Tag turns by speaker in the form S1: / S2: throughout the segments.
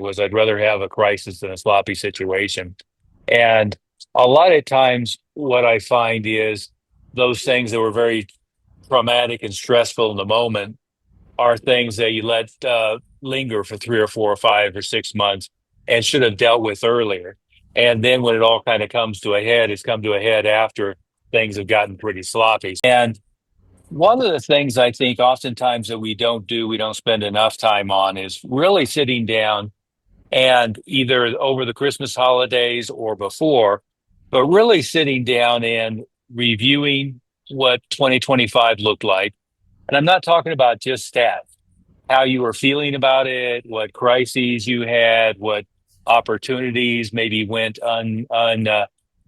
S1: was I'd rather have a crisis than a sloppy situation. And a lot of times, what I find is those things that were very traumatic and stressful in the moment are things that you let linger for 3 or 4 or 5 or 6 months and should have dealt with earlier. And then when it all kind of comes to a head, it's come to a head after things have gotten pretty sloppy. And one of the things I think oftentimes that we don't do, we don't spend enough time on is really sitting down and either over the Christmas holidays or before, but really sitting down and reviewing what 2025 looked like. And I'm not talking about just stats, how you were feeling about it, what crises you had, what opportunities maybe went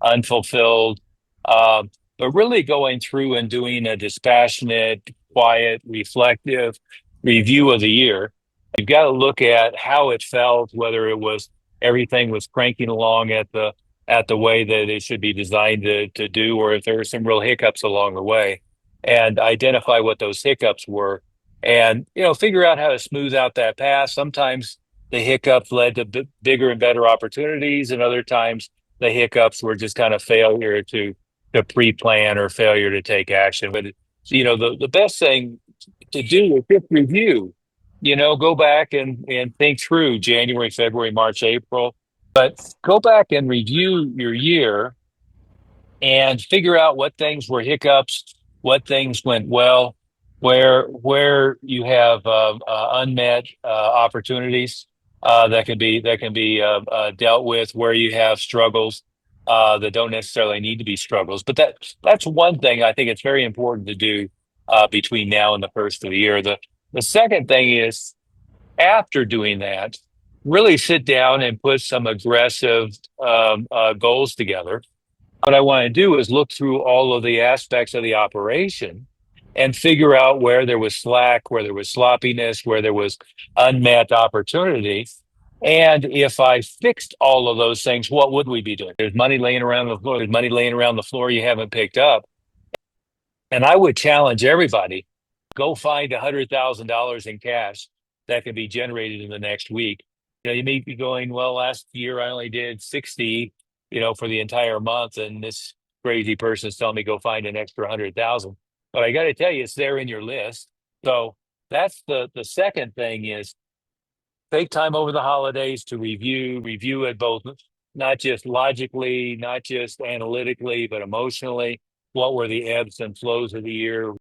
S1: unfulfilled. But really going through and doing a dispassionate, quiet, reflective review of the year. You've got to look at how it felt, whether it was everything was cranking along at the way that it should be designed to do, or if there were some real hiccups along the way, and identify what those hiccups were, and figure out how to smooth out that path. Sometimes the hiccups led to bigger and better opportunities, and other times the hiccups were just kind of failure to pre-plan or failure to take action. But the best thing to do is just review. Go back and think through January, February, March, April, but go back and review your year and figure out what things were hiccups, what things went well, where you have unmet opportunities that can be dealt with, where you have struggles that don't necessarily need to be struggles. But that's one thing I think it's very important to do between now and the first of the year. The second thing is, after doing that, really sit down and put some aggressive goals together. What I want to do is look through all of the aspects of the operation and figure out where there was slack, where there was sloppiness, where there was unmet opportunity. And if I fixed all of those things, what would we be doing? There's money laying around the floor. There's money laying around the floor you haven't picked up. And I would challenge everybody, go find $100,000 in cash that can be generated in the next week. You may be going, well, last year I only did 60, for the entire month, and this crazy person is telling me go find an extra 100,000. But I got to tell you, it's there in your list. So that's the second thing is take time over the holidays to review it both, not just logically, not just analytically, but emotionally. What were the ebbs and flows of the year?